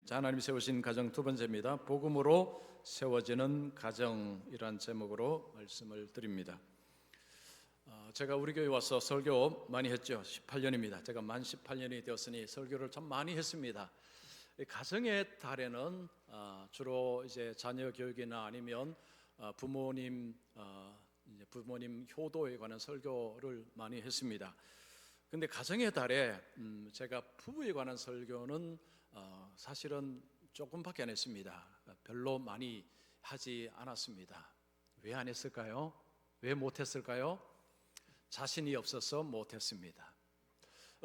자, 하나님이 세우신 가정 두 번째입니다. 복음으로 세워지는 가정이란 제목으로 말씀을 드립니다. 제가 우리 교회 와서 설교 많이 했죠. 18년입니다. 제가 만 18년이 되었으니 설교를 참 많이 했습니다. 가정의 달에는 주로 이제 자녀 교육이나 아니면 부모님 효도에 관한 설교를 많이 했습니다. 근데 가정의 달에 제가 부부에 관한 설교는 사실은 조금밖에 안 했습니다. 별로 많이 하지 않았습니다. 왜 안 했을까요? 왜 못했을까요? 자신이 없어서 못했습니다.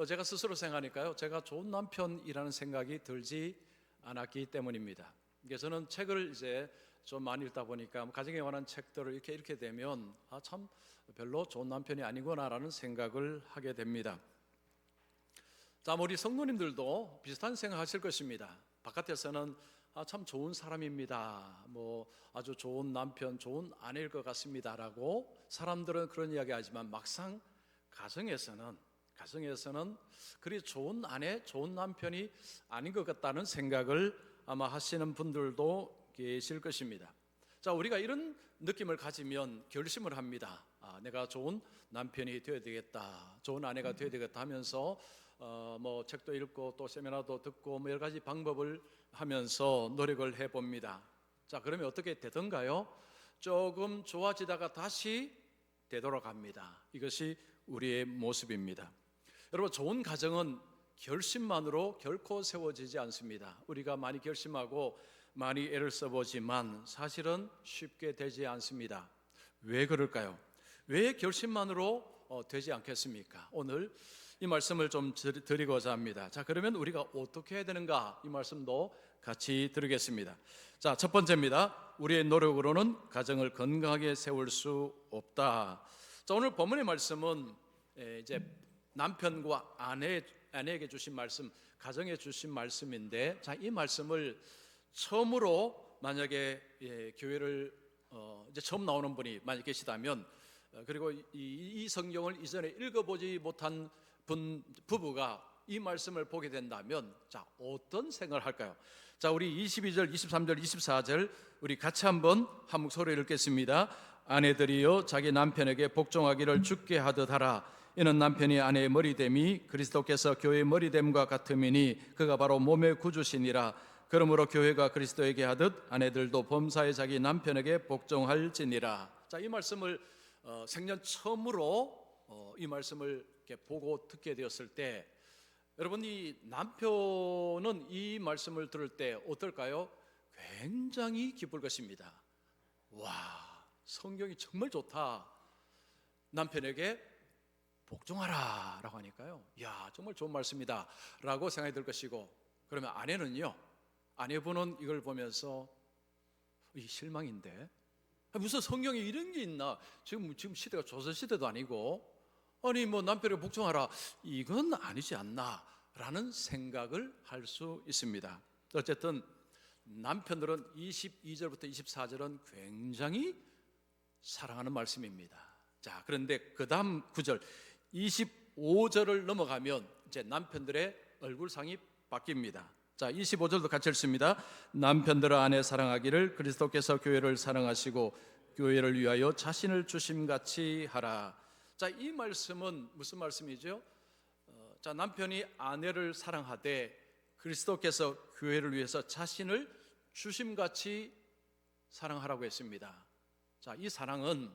제가 스스로 생각하니까요, 제가 좋은 남편이라는 생각이 들지 않았기 때문입니다. 그래서 저는 책을 이제 좀 많이 읽다 보니까 가정에 관한 책들을 이렇게 되면 참 별로 좋은 남편이 아니구나라는 생각을 하게 됩니다. 자, 우리 성도님들도 비슷한 생각하실 것입니다. 바깥에서는 참 좋은 사람입니다, 아주 좋은 남편, 좋은 아내일 것 같습니다라고 사람들은 그런 이야기하지만 막상 가정에서는 그리 좋은 아내, 좋은 남편이 아닌 것 같다는 생각을 아마 하시는 분들도 계실 것입니다. 자, 우리가 이런 느낌을 가지면 결심을 합니다. 내가 좋은 남편이 되어야 되겠다, 좋은 아내가 되어야 되겠다 하면서 책도 읽고 또 세미나도 듣고 여러 가지 방법을 하면서 노력을 해봅니다. 자, 그러면 어떻게 되던가요? 조금 좋아지다가 다시 되돌아갑니다. 이것이 우리의 모습입니다. 여러분, 좋은 가정은 결심만으로 결코 세워지지 않습니다. 우리가 많이 결심하고 많이 애를 써보지만 사실은 쉽게 되지 않습니다. 왜 그럴까요? 왜 결심만으로 되지 않겠습니까? 오늘 이 말씀을 좀 드리고자 합니다. 자, 그러면 우리가 어떻게 해야 되는가? 이 말씀도 같이 드리겠습니다. 자, 첫 번째입니다. 우리의 노력으로는 가정을 건강하게 세울 수 없다. 자, 오늘 본문의 말씀은 이제 남편과 아내에게 주신 말씀, 가정에 주신 말씀인데, 자, 이 말씀을 처음으로 만약에 교회를 이제 처음 나오는 분이 만약 계시다면, 그리고 이 성경을 이전에 읽어보지 못한 부부가 이 말씀을 보게 된다면, 자, 어떤 생각을 할까요? 자, 우리 22절, 23절, 24절 우리 같이 한번 한 목소리를 읽겠습니다. 아내들이여 자기 남편에게 복종하기를 주께 하듯 하라. 이는 남편이 아내의 머리됨이 그리스도께서 교회의 머리됨과 같음이니 그가 바로 몸의 구주시니라. 그러므로 교회가 그리스도에게 하듯 아내들도 범사에 자기 남편에게 복종할지니라. 자, 이 말씀을 생전 처음으로 이 말씀을 이렇게 보고 듣게 되었을 때, 여러분, 이 남편은 이 말씀을 들을 때 어떨까요? 굉장히 기쁠 것입니다. 와, 성경이 정말 좋다. 남편에게 복종하라 라고 하니까요, 야, 정말 좋은 말씀이다 라고 생각이 들 것이고, 그러면 아내는요, 아내분은 이걸 보면서 이 실망인데, 무슨 성경에 이런 게 있나? 지금 시대가 조선시대도 아니고, 아니 남편에게 복종하라, 이건 아니지 않나 라는 생각을 할 수 있습니다. 어쨌든 남편들은 22절부터 24절은 굉장히 사랑하는 말씀입니다. 자, 그런데 그 다음 9절 25절을 넘어가면 이제 남편들의 얼굴상이 바뀝니다. 자, 25절도 같이 읽습니다. 남편들아 아내 사랑하기를 그리스도께서 교회를 사랑하시고 교회를 위하여 자신을 주심같이 하라. 자, 이 말씀은 무슨 말씀이죠? 자, 남편이 아내를 사랑하되 그리스도께서 교회를 위해서 자신을 주심같이 사랑하라고 했습니다. 자, 이 사랑은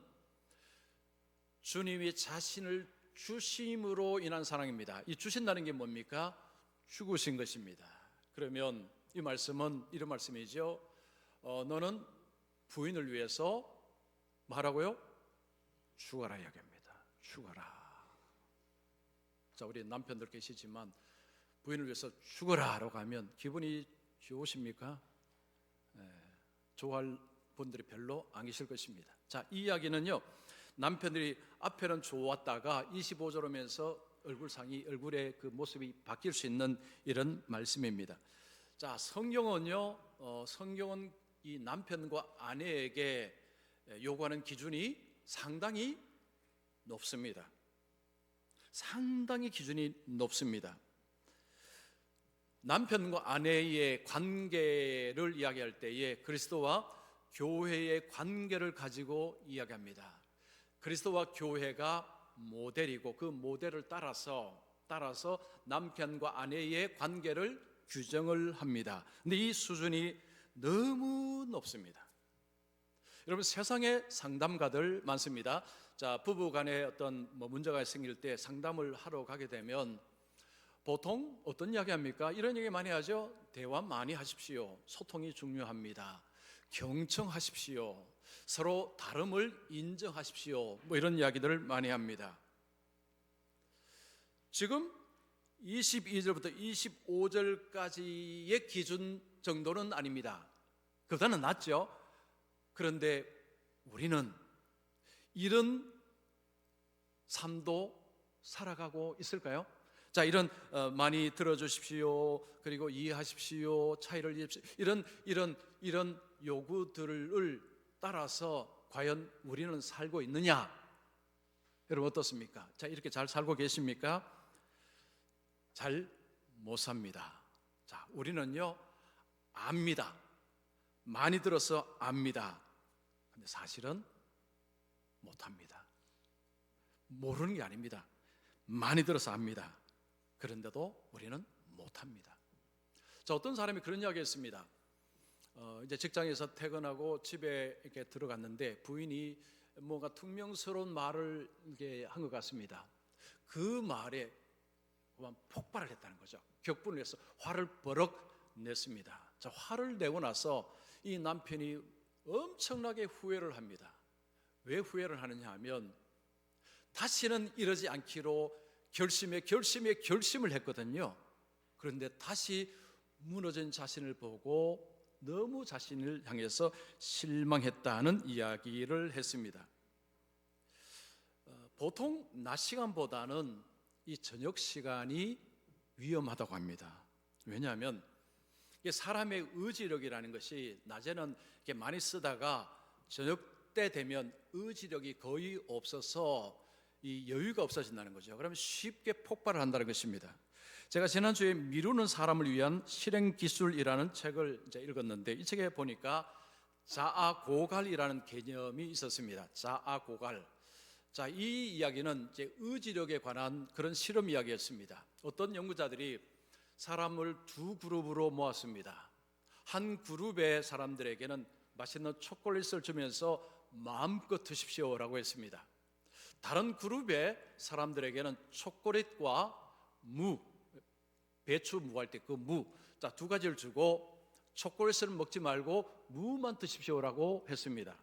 주님이 자신을 주심으로 인한 사랑입니다. 이 주신다는 게 뭡니까? 죽으신 것입니다. 그러면 이 말씀은 이런 말씀이죠. 너는 부인을 위해서 뭐라고요? 죽어라 이야기합니다. 죽어라. 자, 우리 남편들 계시지만 부인을 위해서 죽어라 라고 하면 기분이 좋으십니까? 좋아할 분들이 별로 안 계실 것입니다. 자, 이 이야기는요, 남편들이 앞에는 좋았다가 25절 오면서 얼굴의 그 모습이 바뀔 수 있는 이런 말씀입니다. 자, 성경은 이 남편과 아내에게 요구하는 기준이 상당히 높습니다. 상당히 기준이 높습니다. 남편과 아내의 관계를 이야기할 때에 그리스도와 교회의 관계를 가지고 이야기합니다. 그리스도와 교회가 모델이고 그 모델을 따라서 남편과 아내의 관계를 규정을 합니다. 근데 이 수준이 너무 높습니다. 여러분, 세상에 상담가들 많습니다. 자, 부부 간에 어떤 문제가 생길 때 상담을 하러 가게 되면 보통 어떤 이야기 합니까? 이런 얘기 많이 하죠. 대화 많이 하십시오. 소통이 중요합니다. 경청하십시오. 서로 다름을 인정하십시오. 이런 이야기들을 많이 합니다. 지금 22절부터 25절까지의 기준 정도는 아닙니다. 그보다는 낫죠. 그런데 우리는 이런 삶도 살아가고 있을까요? 자, 이런 많이 들어주십시오. 그리고 이해하십시오. 차이를 이해하십시오. 이런 요구들을 따라서 과연 우리는 살고 있느냐? 여러분 어떻습니까? 자, 이렇게 잘 살고 계십니까? 잘 못 삽니다. 자, 우리는요 압니다. 많이 들어서 압니다. 근데 사실은 못합니다. 모르는 게 아닙니다. 많이 들어서 압니다. 그런데도 우리는 못합니다. 자, 어떤 사람이 그런 이야기 했습니다. 이제 직장에서 퇴근하고 집에 이렇게 들어갔는데 부인이 뭔가 퉁명스러운 말을 한 것 같습니다. 그 말에 폭발을 했다는 거죠. 격분을 해서 화를 버럭 냈습니다. 자, 화를 내고 나서 이 남편이 엄청나게 후회를 합니다. 왜 후회를 하느냐 하면 다시는 이러지 않기로 결심을 했거든요. 그런데 다시 무너진 자신을 보고 너무 자신을 향해서 실망했다는 이야기를 했습니다. 보통 낮 시간보다는 이 저녁 시간이 위험하다고 합니다. 왜냐하면 사람의 의지력이라는 것이 낮에는 이렇게 많이 쓰다가 저녁 때 되면 의지력이 거의 없어서 이 여유가 없어진다는 거죠. 그러면 쉽게 폭발을 한다는 것입니다. 제가 지난주에 미루는 사람을 위한 실행기술이라는 책을 이제 읽었는데 이 책에 보니까 자아고갈이라는 개념이 있었습니다. 자아고갈. 자, 이 이야기는 이제 의지력에 관한 그런 실험 이야기였습니다. 어떤 연구자들이 사람을 두 그룹으로 모았습니다. 한 그룹의 사람들에게는 맛있는 초콜릿을 주면서 마음껏 드십시오라고 했습니다. 다른 그룹의 사람들에게는 초콜릿과 무, 배추 무할 때 그 무, 자, 두 가지를 주고 초콜릿을 먹지 말고 무만 드십시오라고 했습니다.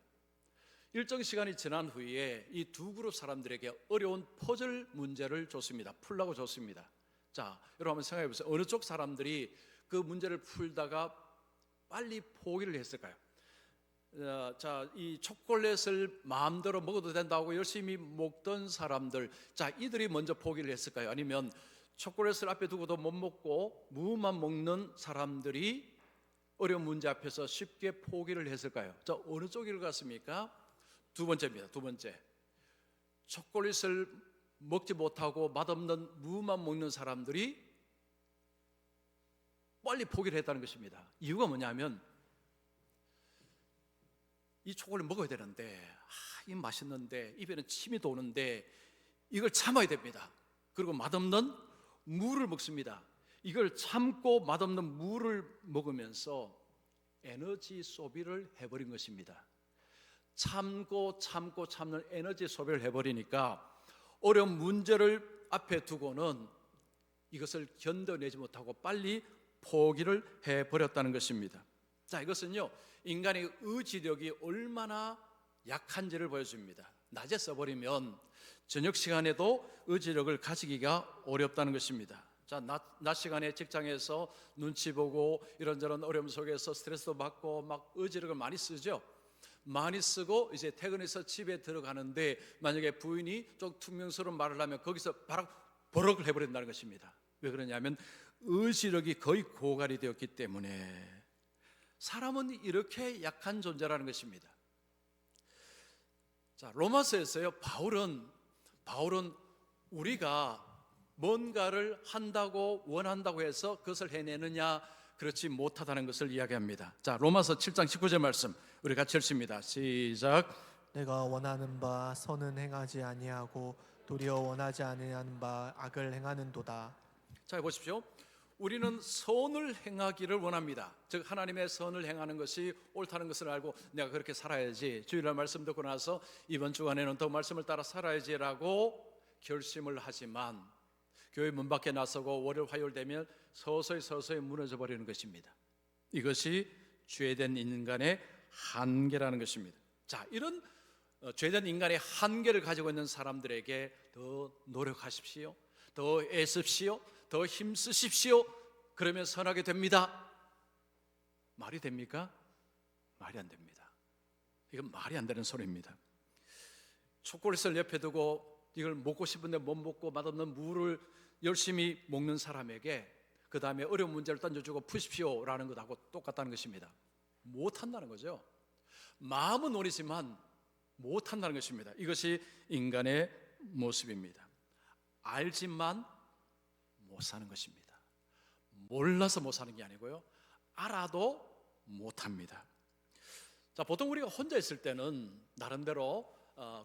일정 시간이 지난 후에 이 두 그룹 사람들에게 어려운 퍼즐 문제를 줬습니다. 풀라고 줬습니다. 자, 여러분 한번 생각해 보세요. 어느 쪽 사람들이 그 문제를 풀다가 빨리 포기를 했을까요? 자, 이 초콜릿을 마음대로 먹어도 된다고 열심히 먹던 사람들, 자, 이들이 먼저 포기를 했을까요? 아니면 초콜릿을 앞에 두고도 못 먹고 무만 먹는 사람들이 어려운 문제 앞에서 쉽게 포기를 했을까요? 자, 어느 쪽일 것 같습니까? 두 번째입니다. 두 번째, 초콜릿을 먹지 못하고 맛없는 무만 먹는 사람들이 빨리 포기를 했다는 것입니다. 이유가 뭐냐면 이 초콜릿 먹어야 되는데 이 맛있는데 입에는 침이 도는데 이걸 참아야 됩니다. 그리고 맛없는 무를 먹습니다. 이걸 참고 맛없는 무를 먹으면서 에너지 소비를 해버린 것입니다. 참고 참는 에너지 소비를 해버리니까 어려운 문제를 앞에 두고는 이것을 견뎌내지 못하고 빨리 포기를 해버렸다는 것입니다. 자, 이것은요 인간의 의지력이 얼마나 약한지를 보여줍니다. 낮에 써버리면 저녁 시간에도 의지력을 가지기가 어렵다는 것입니다. 자, 낮 시간에 직장에서 눈치 보고 이런저런 어려움 속에서 스트레스도 받고 막 의지력을 많이 쓰죠. 많이 쓰고 이제 퇴근해서 집에 들어가는데 만약에 부인이 좀 퉁명스러운 말을 하면 거기서 바로 버럭을 해버린다는 것입니다. 왜 그러냐면 의지력이 거의 고갈이 되었기 때문에. 사람은 이렇게 약한 존재라는 것입니다. 자, 로마서에서요 바울은 우리가 뭔가를 한다고 원한다고 해서 그것을 해내느냐? 그렇지 못하다는 것을 이야기합니다. 자, 로마서 7장 19절 말씀 우리 같이 읽습니다. 시작. 내가 원하는 바 선은 행하지 아니하고 도리어 원하지 아니하는 바 악을 행하는도다. 자, 보십시오. 우리는 선을 행하기를 원합니다. 즉 하나님의 선을 행하는 것이 옳다는 것을 알고 내가 그렇게 살아야지, 주일날 말씀 듣고 나서 이번 주간에는 더 말씀을 따라 살아야지라고 결심을 하지만 교회 문 밖에 나서고 월요일 화요일 되면 서서히 무너져 버리는 것입니다. 이것이 죄된 인간의 한계라는 것입니다. 자, 이런 죄된 인간의 한계를 가지고 있는 사람들에게 더 노력하십시오, 더 애쓰십시오, 더 힘쓰십시오. 그러면 선하게 됩니다. 말이 됩니까? 말이 안 됩니다. 이건 말이 안 되는 소리입니다. 초콜릿을 옆에 두고 이걸 먹고 싶은데 못 먹고 맛없는 물을 열심히 먹는 사람에게 그 다음에 어려운 문제를 던져주고 푸십시오라는 것하고 똑같다는 것입니다. 못한다는 거죠. 마음은 오리지만 못한다는 것입니다. 이것이 인간의 모습입니다. 알지만 못 사는 것입니다. 몰라서 못 사는 게 아니고요, 알아도 못합니다. 자, 보통 우리가 혼자 있을 때는 나름대로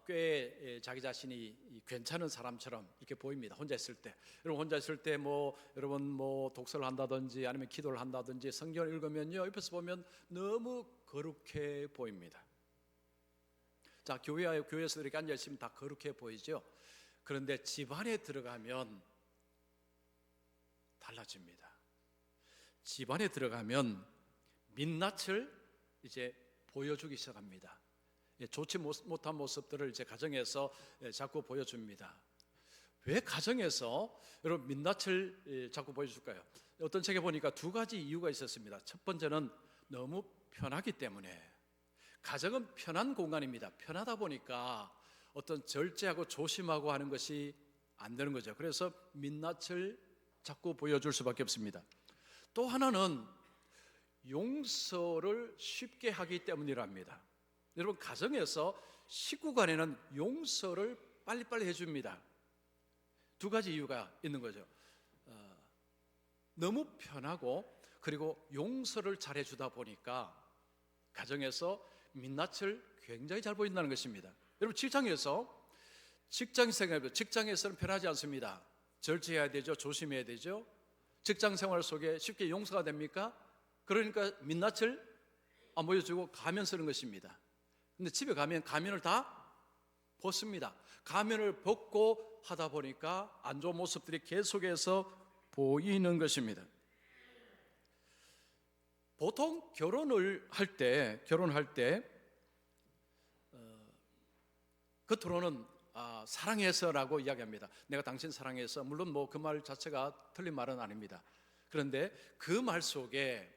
꽤 자기 자신이 괜찮은 사람처럼 이렇게 보입니다. 혼자 있을 때, 여러분 혼자 있을 때 여러분 독서를 한다든지 아니면 기도를 한다든지 성경을 읽으면요, 옆에서 보면 너무 거룩해 보입니다. 자, 교회에서 이렇게 앉아 있으면 다 거룩해 보이죠. 그런데 집안에 들어가면 달라집니다. 집안에 들어가면 민낯을 이제 보여주기 시작합니다. 좋지 못한 모습들을 이제 가정에서 자꾸 보여줍니다. 왜 가정에서 여러분 민낯을 자꾸 보여줄까요? 어떤 책에 보니까 두 가지 이유가 있었습니다. 첫 번째는 너무 편하기 때문에. 가정은 편한 공간입니다. 편하다 보니까 어떤 절제하고 조심하고 하는 것이 안 되는 거죠. 그래서 민낯을 자꾸 보여줄 수밖에 없습니다. 또 하나는 용서를 쉽게 하기 때문이랍니다. 여러분 가정에서 식구 간에는 용서를 빨리빨리 해줍니다. 두 가지 이유가 있는 거죠. 너무 편하고 그리고 용서를 잘 해주다 보니까 가정에서 민낯을 굉장히 잘 보인다는 것입니다. 여러분 직장에서는 편하지 않습니다. 절제해야 되죠. 조심해야 되죠. 직장 생활 속에 쉽게 용서가 됩니까? 그러니까 민낯을 안 보여주고 가면 쓰는 것입니다. 근데 집에 가면 가면을 다 벗습니다. 가면을 벗고 하다 보니까 안 좋은 모습들이 계속해서 보이는 것입니다. 보통 결혼할 때 겉으로는 사랑해서라고 이야기합니다. 내가 당신 사랑해서. 물론 그 말 자체가 틀린 말은 아닙니다. 그런데 그 말 속에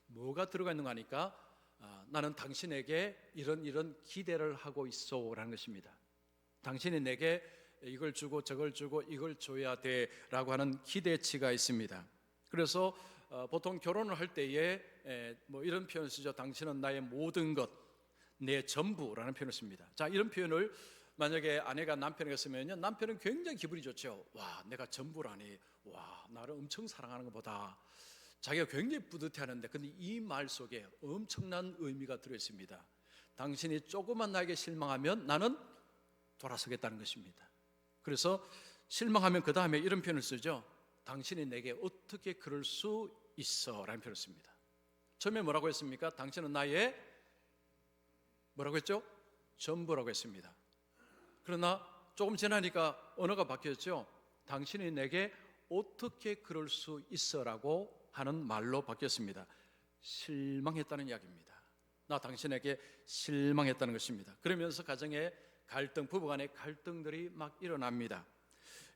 뭐가 들어가 있는가 하니까 나는 당신에게 이런 기대를 하고 있어라는 것입니다. 당신이 내게 이걸 주고 저걸 주고 이걸 줘야 돼라고 하는 기대치가 있습니다. 그래서 보통 결혼을 할 때에 이런 표현을 쓰죠. 당신은 나의 모든 것, 내 전부라는 표현을 씁니다. 자, 이런 표현을 만약에 아내가 남편에게 쓰면요, 남편은 굉장히 기분이 좋죠. 와, 내가 전부라니. 와, 나를 엄청 사랑하는 것보다 자기가 굉장히 뿌듯해하는데, 근데 이 말 속에 엄청난 의미가 들어있습니다. 당신이 조금만 나에게 실망하면 나는 돌아서겠다는 것입니다. 그래서 실망하면 그 다음에 이런 표현을 쓰죠. 당신이 내게 어떻게 그럴 수 있어? 라는 표현을 씁니다. 처음에 뭐라고 했습니까? 당신은 나의 뭐라고 했죠? 전부라고 했습니다. 그러나 조금 지나니까 언어가 바뀌었죠. 당신이 내게 어떻게 그럴 수 있어라고 하는 말로 바뀌었습니다. 실망했다는 이야기입니다. 나 당신에게 실망했다는 것입니다. 그러면서 가정의 갈등, 부부간의 갈등들이 막 일어납니다.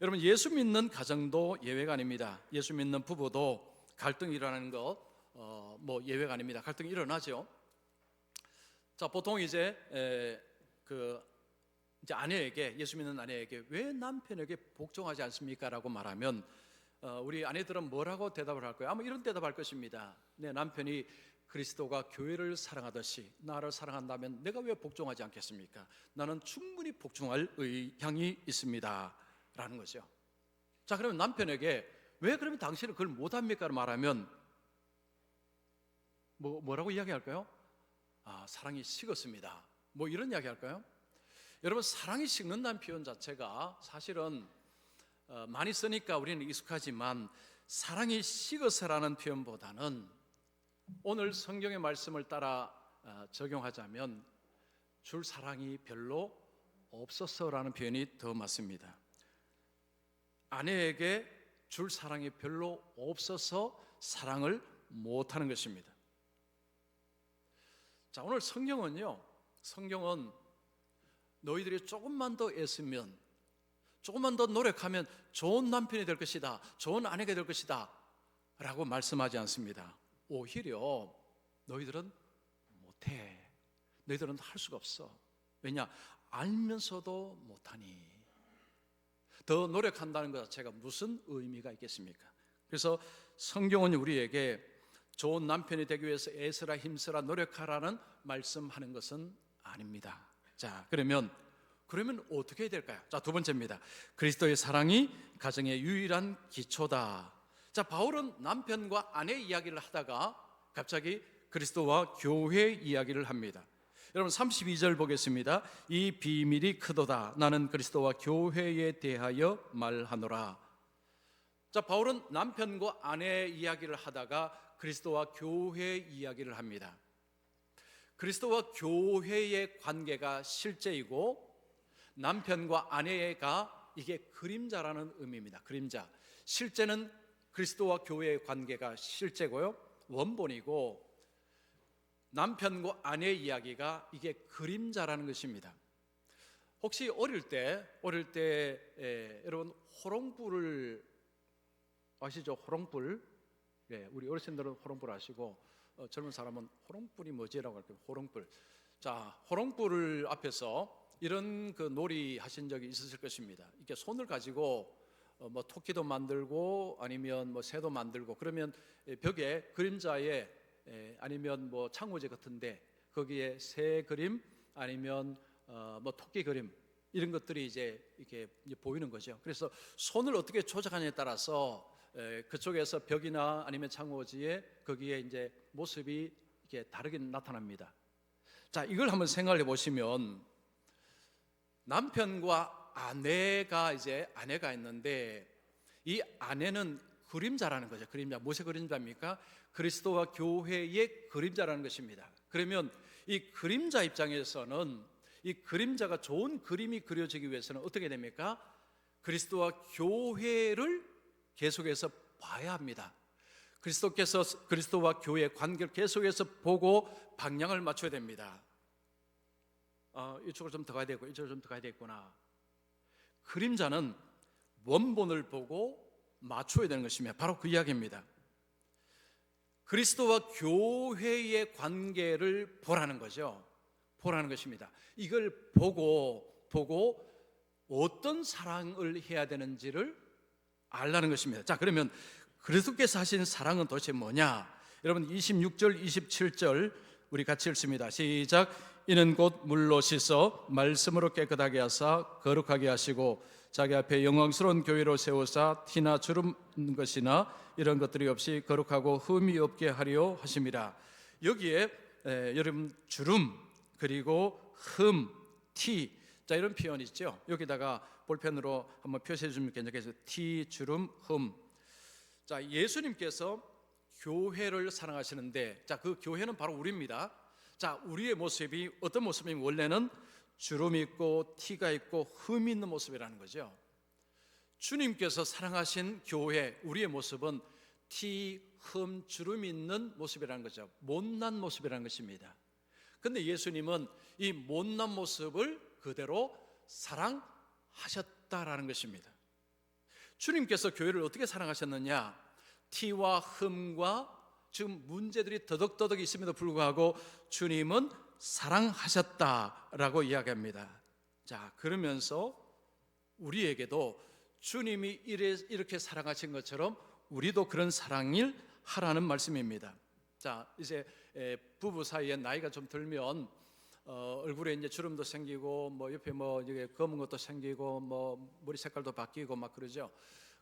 여러분, 예수 믿는 가정도 예외가 아닙니다. 예수 믿는 부부도 갈등이 일어나는 거 예외가 아닙니다. 갈등이 일어나죠. 자, 보통 이제 아내에게, 예수 믿는 아내에게 왜 남편에게 복종하지 않습니까? 라고 말하면 우리 아내들은 뭐라고 대답을 할까요? 아마 이런 대답할 것입니다. 내 남편이 그리스도가 교회를 사랑하듯이 나를 사랑한다면 내가 왜 복종하지 않겠습니까? 나는 충분히 복종할 의향이 있습니다 라는 거죠. 자, 그러면 남편에게 왜 그러면 당신은 그걸 못합니까? 말하면 뭐라고 이야기할까요? 아, 사랑이 식었습니다. 뭐 이런 이야기 할까요? 여러분, 사랑이 식는다는 표현 자체가 사실은 많이 쓰니까 우리는 익숙하지만 사랑이 식어서라는 표현보다는 오늘 성경의 말씀을 따라 적용하자면 줄 사랑이 별로 없어서라는 표현이 더 맞습니다. 아내에게 줄 사랑이 별로 없어서 사랑을 못하는 것입니다. 자, 오늘 성경은 너희들이 조금만 더 애쓰면, 조금만 더 노력하면 좋은 남편이 될 것이다, 좋은 아내가 될 것이다 라고 말씀하지 않습니다. 오히려 너희들은 못해, 너희들은 할 수가 없어. 왜냐? 알면서도 못하니. 더 노력한다는 것 자체가 무슨 의미가 있겠습니까? 그래서 성경은 우리에게 좋은 남편이 되기 위해서 애쓰라 힘쓰라 노력하라는 말씀하는 것은 아닙니다. 자, 그러면 어떻게 해야 될까요? 자, 두 번째입니다. 그리스도의 사랑이 가정의 유일한 기초다. 자, 바울은 남편과 아내 이야기를 하다가 갑자기 그리스도와 교회 이야기를 합니다. 여러분 32절 보겠습니다. 이 비밀이 크도다. 나는 그리스도와 교회에 대하여 말하노라. 자, 바울은 남편과 아내 이야기를 하다가 그리스도와 교회 이야기를 합니다. 그리스도와 교회의 관계가 실제이고 남편과 아내가 이게 그림자라는 의미입니다. 그림자. 실제는 그리스도와 교회의 관계가 실제고요, 원본이고 남편과 아내의 이야기가 이게 그림자라는 것입니다. 혹시 어릴 때 여러분 호롱불을 아시죠? 호롱불. 네, 우리 어르신들은 호롱불 아시고 젊은 사람은 호롱불이 뭐지라고 할까요? 호롱불. 자, 호롱불을 앞에서 이런 그 놀이 하신 적이 있으실 것입니다. 이렇게 손을 가지고 뭐 토끼도 만들고 아니면 뭐 새도 만들고 그러면 벽에 그림자에 아니면 뭐 창호지 같은데 거기에 새 그림 아니면 뭐 토끼 그림 이런 것들이 이제 이렇게 보이는 거죠. 그래서 손을 어떻게 조작하느냐에 따라서 그쪽에서 벽이나 아니면 창호지에 거기에 이제 모습이 이렇게 다르게 나타납니다. 자, 이걸 한번 생각해 보시면 남편과 아내가 있는데 이 아내는 그림자라는 거죠. 그림자. 무엇의 그림자입니까? 그리스도와 교회의 그림자라는 것입니다. 그러면 이 그림자 입장에서는 이 그림자가 좋은 그림이 그려지기 위해서는 어떻게 됩니까? 그리스도와 교회를 계속해서 봐야 합니다. 그리스도께서 그리스도와 교회의 관계를 계속해서 보고 방향을 맞춰야 됩니다. 이쪽으로 좀 더 가야 되고 이쪽으로 좀 더 가야 되겠구나. 그림자는 원본을 보고 맞춰야 되는 것입니다. 바로 그 이야기입니다. 그리스도와 교회의 관계를 보라는 거죠. 보라는 것입니다. 이걸 보고 어떤 사랑을 해야 되는지를 알라는 것입니다. 자, 그러면 그리스도께서 하신 사랑은 도대체 뭐냐? 여러분 26절 27절 우리 같이 읽습니다. 시작. 이는 곧 물로 씻어 말씀으로 깨끗하게 하사 거룩하게 하시고 자기 앞에 영광스러운 교회로 세우사 티나 주름 것이나 이런 것들이 없이 거룩하고 흠이 없게 하려 하심이라. 여기에 여러분 주름 그리고 흠, 티, 자 이런 표현이 있죠. 여기다가 볼펜으로 한번 표시해 주면 괜찮겠어요. 티, 주름, 흠. 자, 예수님께서 교회를 사랑하시는데, 자, 그 교회는 바로 우리입니다. 자, 우리의 모습이 어떤 모습이면 원래는 주름이 있고 티가 있고 흠이 있는 모습이라는 거죠. 주님께서 사랑하신 교회, 우리의 모습은 티, 흠, 주름이 있는 모습이라는 거죠. 못난 모습이라는 것입니다. 근데 예수님은 이 못난 모습을 그대로 사랑하셨다라는 것입니다. 주님께서 교회를 어떻게 사랑하셨느냐? 티와 흠과 지금 문제들이 더덕더덕 있음에도 불구하고 주님은 사랑하셨다라고 이야기합니다. 자, 그러면서 우리에게도 주님이 이렇게 사랑하신 것처럼 우리도 그런 사랑을 하라는 말씀입니다. 자, 이제 부부 사이에 나이가 좀 들면 얼굴에 이제 주름도 생기고 뭐 옆에 뭐 이게 검은 것도 생기고 뭐 머리 색깔도 바뀌고 막 그러죠.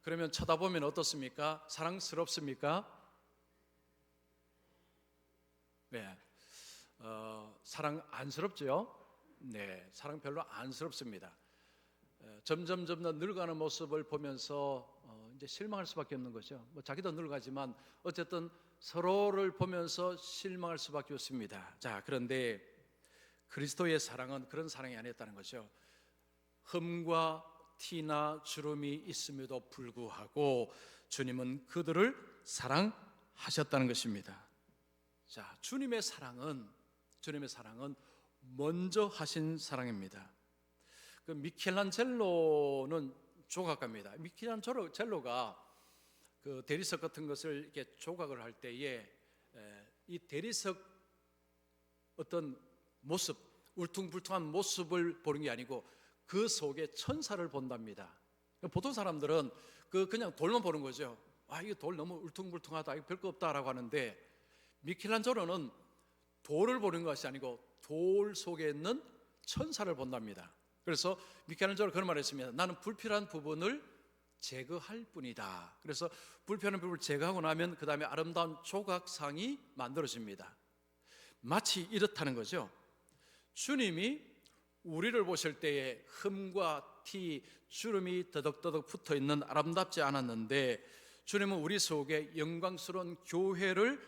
그러면 쳐다보면 어떻습니까? 사랑스럽습니까? 네, 사랑 안스럽죠? 네, 사랑 별로 안스럽습니다. 점점 늙어가는 모습을 보면서 이제 실망할 수밖에 없는 거죠. 뭐 자기도 늙어가지만 어쨌든 서로를 보면서 실망할 수밖에 없습니다. 자, 그런데 그리스도의 사랑은 그런 사랑이 아니었다는 거죠. 흠과 티나 주름이 있음에도 불구하고 주님은 그들을 사랑하셨다는 것입니다. 자, 주님의 사랑은 먼저 하신 사랑입니다. 그 미켈란젤로는 조각가입니다. 미켈란젤로가 그 대리석 같은 것을 이렇게 조각을 할 때에 이 대리석 어떤 모습, 울퉁불퉁한 모습을 보는 게 아니고 그 속에 천사를 본답니다. 보통 사람들은 그냥 돌만 보는 거죠. 아, 이거 돌 너무 울퉁불퉁하다, 이거 별거 없다라고 하는데 미켈란젤로는 돌을 보는 것이 아니고 돌 속에 있는 천사를 본답니다. 그래서 미켈란젤로는 그런 말을 했습니다. 나는 불필요한 부분을 제거할 뿐이다. 그래서 불필요한 부분을 제거하고 나면 그 다음에 아름다운 조각상이 만들어집니다. 마치 이렇다는 거죠. 주님이 우리를 보실 때에 흠과 티, 주름이 더덕더덕 붙어있는 아름답지 않았는데 주님은 우리 속에 영광스러운 교회를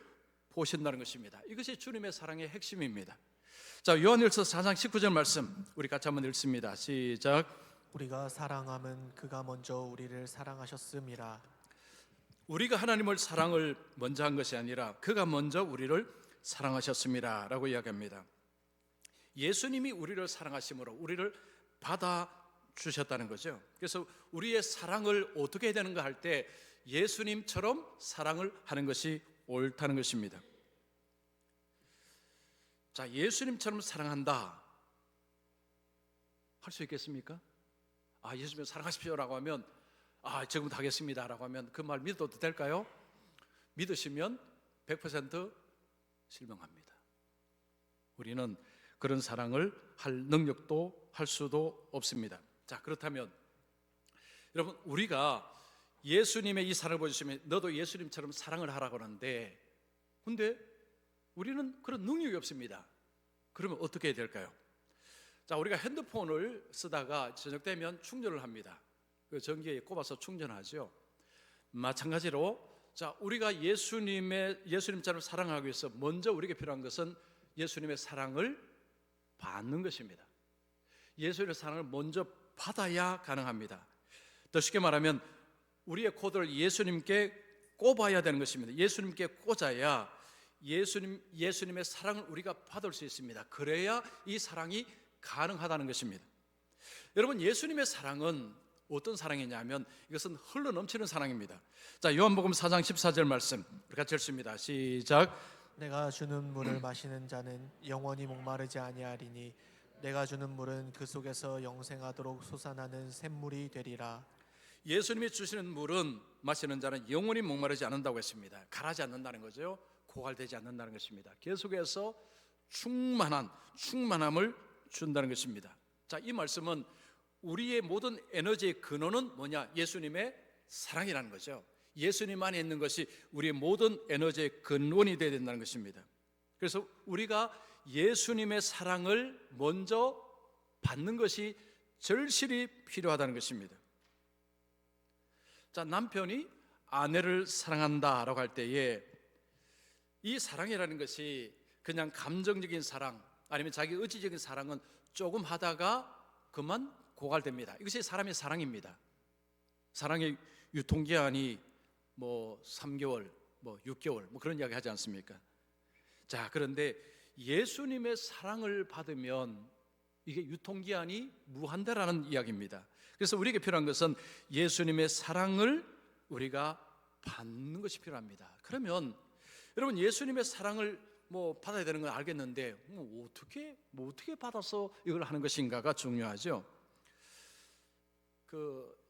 보신다는 것입니다. 이것이 주님의 사랑의 핵심입니다. 자, 요한일서 4장 19절 말씀 우리 같이 한번 읽습니다. 시작. 우리가 사랑함은 그가 먼저 우리를 사랑하셨음이라. 우리가 하나님을 사랑을 먼저 한 것이 아니라 그가 먼저 우리를 사랑하셨습니다 라고 이야기합니다. 예수님이 우리를 사랑하심으로 우리를 받아주셨다는 거죠. 그래서 우리의 사랑을 어떻게 해야 되는가 할 때 예수님처럼 사랑을 하는 것이 옳다는 것입니다. 자, 예수님처럼 사랑한다 할 수 있겠습니까? 아, 예수님 사랑하십시오라고 하면 지금부터 하겠습니다라고 하면 그 말 믿어도 될까요? 믿으시면 100% 실망합니다. 우리는 그런 사랑을 할 능력도 할 수도 없습니다. 자, 그렇다면 여러분, 우리가 예수님의 이 사랑을 보여주시면 너도 예수님처럼 사랑을 하라고 하는데 근데 우리는 그런 능력이 없습니다. 그러면 어떻게 해야 될까요? 자, 우리가 핸드폰을 쓰다가 저녁 되면 충전을 합니다. 그 전기에 꼽아서 충전하죠. 마찬가지로 자, 우리가 예수님처럼 사랑하기 위해서 먼저 우리에게 필요한 것은 예수님의 사랑을 받는 것입니다. 예수님의 사랑을 먼저 받아야 가능합니다. 더 쉽게 말하면 우리의 코드를 예수님께 꼽아야 되는 것입니다. 예수님께 꽂아야 예수님의 사랑을 우리가 받을 수 있습니다. 그래야 이 사랑이 가능하다는 것입니다. 여러분, 예수님의 사랑은 어떤 사랑이냐면 이것은 흘러 넘치는 사랑입니다. 자, 요한복음 4장 14절 말씀 우리 같이 읽습니다. 시작. 내가 주는 물을 마시는 자는 영원히 목마르지 아니하리니 내가 주는 물은 그 속에서 영생하도록 솟아나는 샘물이 되리라. 예수님이 주시는 물은 마시는 자는 영원히 목마르지 않는다고 했습니다. 가라지 않는다는 거죠. 고갈되지 않는다는 것입니다. 계속해서 충만함을 준다는 것입니다. 자, 이 말씀은 우리의 모든 에너지의 근원은 뭐냐? 예수님의 사랑이라는 거죠. 예수님 안에 있는 것이 우리의 모든 에너지의 근원이 되어야 된다는 것입니다. 그래서 우리가 예수님의 사랑을 먼저 받는 것이 절실히 필요하다는 것입니다. 자, 남편이 아내를 사랑한다라고 할 때에 이 사랑이라는 것이 그냥 감정적인 사랑 아니면 자기 의지적인 사랑은 조금 하다가 그만 고갈됩니다. 이것이 사람의 사랑입니다. 사랑의 유통기한이 3개월, 6개월 그런 이야기 하지 않습니까? 자, 그런데 예수님의 사랑을 받으면 이게 유통기한이 무한대라는 이야기입니다. 그래서 우리에게 필요한 것은 예수님의 사랑을 우리가 받는 것이 필요합니다. 그러면 여러분, 예수님의 사랑을 받아야 되는 건 알겠는데 어떻게 받아서 이걸 하는 것인가가 중요하죠.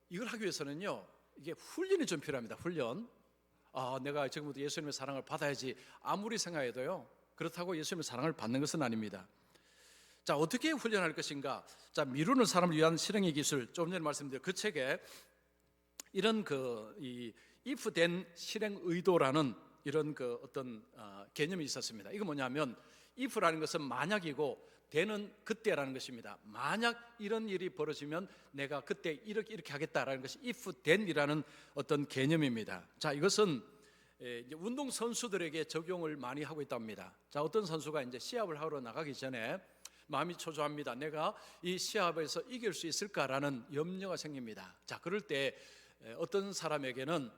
이걸 하기 위해서는요, 이게 훈련이 좀 필요합니다. 훈련. 내가 지금부터 예수님의 사랑을 받아야지 아무리 생각해도요, 그렇다고 예수님의 사랑을 받는 것은 아닙니다. 자, 어떻게 훈련할 것인가? 자, 미루는 사람을 위한 실행의 기술, 좀 전에 말씀드린 그 책에 이런 이 if then 실행 의도라는 이런 어떤 개념이 있었습니다. 이거 뭐냐면 if라는 것은 만약이고 then은 그때라는 것입니다. 만약 이런 일이 벌어지면 내가 그때 이렇게 하겠다라는 것이 if then이라는 어떤 개념입니다. 자, 이것은 이제 운동 선수들에게 적용을 많이 하고 있답니다. 자, 어떤 선수가 이제 시합을 하러 나가기 전에 마음이 초조합니다. 내가 이 시합에서 이길 수 있을까라는 염려가 생깁니다. 자, 그럴 때 어떤 사람에게는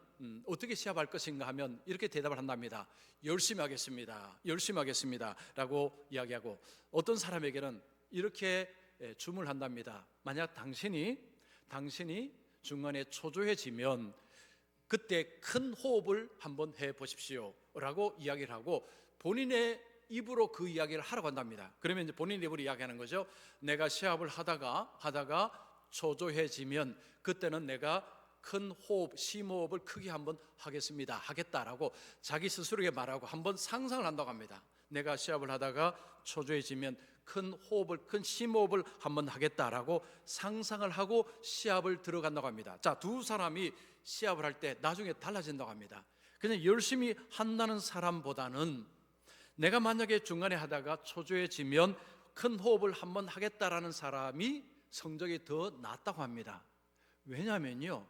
어떻게 시합할 것인가 하면 이렇게 대답을 한답니다. 열심히 하겠습니다. 열심히 하겠습니다 라고 이야기하고, 어떤 사람에게는 이렇게 주문을 한답니다. 만약 당신이 중간에 초조해지면 그때 큰 호흡을 한번 해보십시오 라고 이야기를 하고 본인의 입으로 그 이야기를 하라고 한답니다. 그러면 이제 본인의 입으로 이야기하는 거죠. 내가 시합을 하다가 초조해지면 그때는 내가 큰 호흡, 심호흡을 크게 한번 하겠다라고 자기 스스로에게 말하고 한번 상상을 한다고 합니다. 내가 시합을 하다가 초조해지면 큰 심호흡을 한번 하겠다라고 상상을 하고 시합을 들어간다고 합니다. 자, 두 사람이 시합을 할 때 나중에 달라진다고 합니다. 그냥 열심히 한다는 사람보다는 내가 만약에 중간에 하다가 초조해지면 큰 호흡을 한번 하겠다라는 사람이 성적이 더 낫다고 합니다. 왜냐하면요,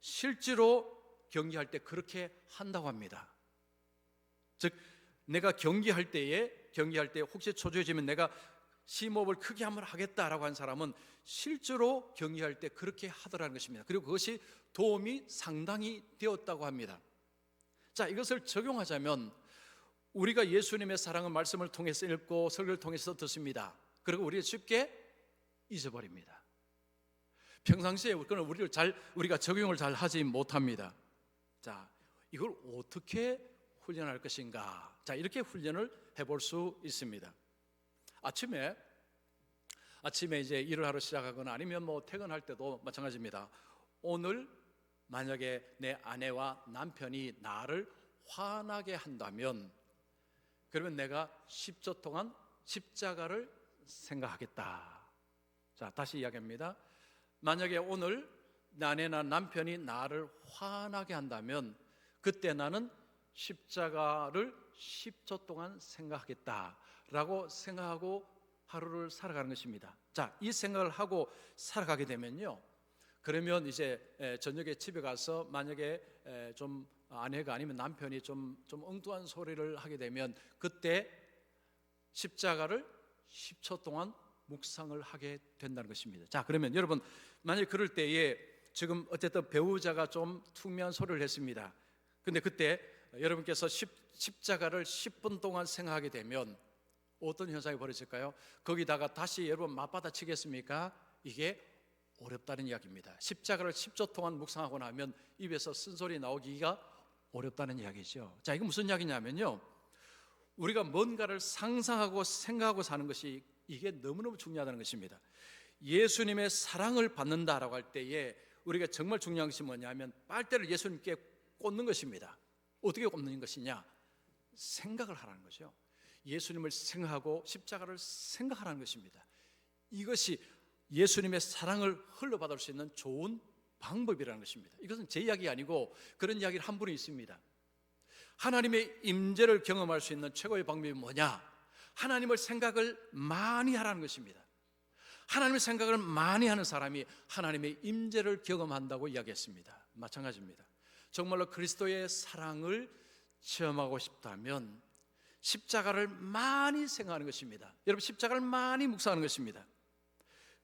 실제로 경기할 때 그렇게 한다고 합니다. 즉, 내가 경기할 때 혹시 초조해지면 내가 심호흡을 크게 한번 하겠다라고 한 사람은 실제로 경기할 때 그렇게 하더라는 것입니다. 그리고 그것이 도움이 상당히 되었다고 합니다. 자, 이것을 적용하자면 우리가 예수님의 사랑의 말씀을 통해서 읽고 설교를 통해서 듣습니다. 그리고 우리가 쉽게 잊어버립니다. 평상시에 우리가 적용을 잘 하지 못합니다. 자, 이걸 어떻게 훈련할 것인가? 자, 이렇게 훈련을 해볼 수 있습니다. 아침에 이제 일을 하러 시작하거나 아니면 뭐 퇴근할 때도 마찬가지입니다. 오늘 만약에 내 아내와 남편이 나를 화나게 한다면, 그러면 내가 10초 동안 십자가를 생각하겠다. 자, 다시 이야기합니다. 만약에 오늘 내 아내나 남편이 나를 화나게 한다면 그때 나는 십자가를 10초 동안 생각하겠다라고 생각하고 하루를 살아가는 것입니다. 자, 이 생각을 하고 살아가게 되면요, 그러면 이제 저녁에 집에 가서 만약에 좀 아내가 아니면 남편이 좀 엉뚱한 소리를 하게 되면 그때 십자가를 10초 동안 묵상을 하게 된다는 것입니다. 자, 그러면 여러분, 만약에 그럴 때에 지금 어쨌든 배우자가 좀 퉁명한 소리를 했습니다. 근데 그때 여러분께서 십자가를 10분 동안 생각하게 되면 어떤 현상이 벌어질까요? 거기다가 다시 여러분 맞받아치겠습니까? 이게 어렵다는 이야기입니다. 십자가를 10초 동안 묵상하고 나면 입에서 쓴소리 나오기가 어렵다는 이야기죠. 자, 이거 무슨 이야기냐면요, 우리가 뭔가를 상상하고 생각하고 사는 것이 이게 너무너무 중요하다는 것입니다. 예수님의 사랑을 받는다라고 할 때에 우리가 정말 중요한 것이 뭐냐면 빨대를 예수님께 꽂는 것입니다. 어떻게 꽂는 것이냐? 생각을 하라는 거죠. 예수님을 생각하고 십자가를 생각하라는 것입니다. 이것이 예수님의 사랑을 흘러받을 수 있는 좋은 방법이라는 것입니다. 이것은 제 이야기가 아니고 그런 이야기를 한 분이 있습니다. 하나님의 임재를 경험할 수 있는 최고의 방법이 뭐냐? 하나님을 생각을 많이 하라는 것입니다. 하나님의 생각을 많이 하는 사람이 하나님의 임재를 경험한다고 이야기했습니다. 마찬가지입니다. 정말로 그리스도의 사랑을 체험하고 싶다면 십자가를 많이 생각하는 것입니다. 여러분, 십자가를 많이 묵상하는 것입니다.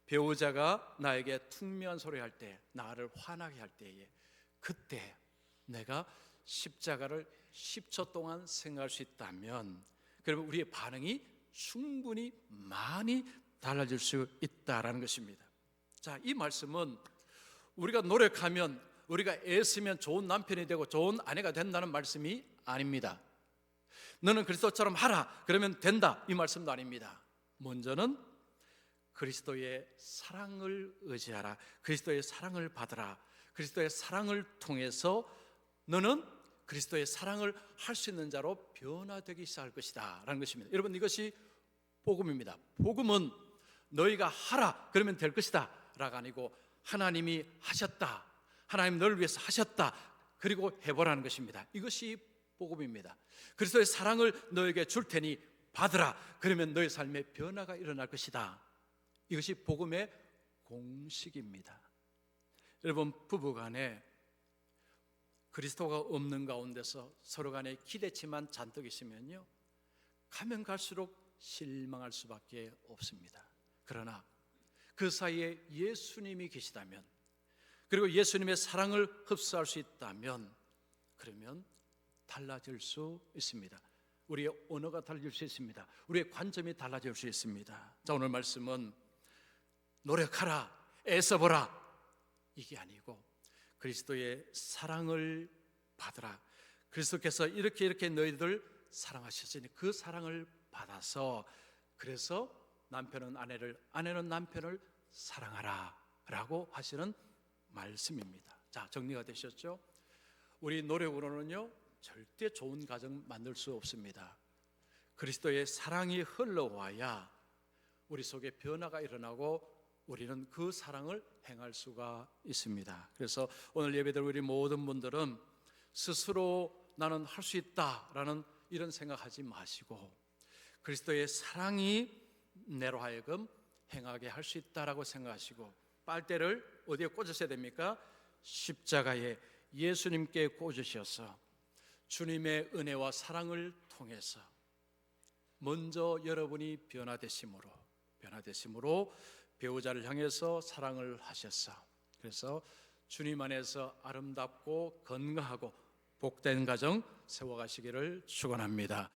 배우자가 나에게 퉁명한 소리 할 때, 나를 화나게 할 때에 그때 내가 십자가를 10초 동안 생각할 수 있다면 그러면 우리의 반응이 충분히 많이 달라질 수 있다라는 것입니다. 자, 이 말씀은 우리가 노력하면, 우리가 애쓰면 좋은 남편이 되고 좋은 아내가 된다는 말씀이 아닙니다. 너는 그리스도처럼 하라, 그러면 된다, 이 말씀도 아닙니다. 먼저는 그리스도의 사랑을 의지하라, 그리스도의 사랑을 받으라, 그리스도의 사랑을 통해서 너는 그리스도의 사랑을 할 수 있는 자로 변화되기 시작할 것이다 라는 것입니다. 여러분, 이것이 복음입니다. 복음은 너희가 하라 그러면 될 것이다 라가 아니고 하나님이 하셨다, 하나님 너를 위해서 하셨다. 그리고 해보라는 것입니다. 이것이 복음입니다. 그리스도의 사랑을 너에게 줄 테니 받으라. 그러면 너의 삶에 변화가 일어날 것이다. 이것이 복음의 공식입니다. 여러분, 부부간에 그리스도가 없는 가운데서 서로 간에 기대치만 잔뜩 있으면요, 가면 갈수록 실망할 수밖에 없습니다. 그러나 그 사이에 예수님이 계시다면, 그리고 예수님의 사랑을 흡수할 수 있다면, 그러면 달라질 수 있습니다. 우리의 언어가 달라질 수 있습니다. 우리의 관점이 달라질 수 있습니다. 자, 오늘 말씀은 노력하라, 애써보라, 이게 아니고 그리스도의 사랑을 받으라. 그리스도께서 이렇게 너희들 사랑하셨으니 그 사랑을 받아서, 그래서 남편은 아내를, 아내는 남편을 사랑하라 라고 하시는 말씀입니다. 자, 정리가 되셨죠? 우리 노력으로는요 절대 좋은 가정 만들 수 없습니다. 그리스도의 사랑이 흘러와야 우리 속에 변화가 일어나고 우리는 그 사랑을 행할 수가 있습니다. 그래서 오늘 예배들 우리 모든 분들은 스스로 나는 할 수 있다라는 이런 생각하지 마시고, 그리스도의 사랑이 내로 하여금 행하게 할 수 있다라고 생각하시고, 빨대를 어디에 꽂으셔야 됩니까? 십자가에 예수님께 꽂으셔서 주님의 은혜와 사랑을 통해서 먼저 여러분이 변화되심으로 배우자를 향해서 사랑을 하셨어. 그래서 주님 안에서 아름답고 건강하고 복된 가정 세워가시기를 축원합니다.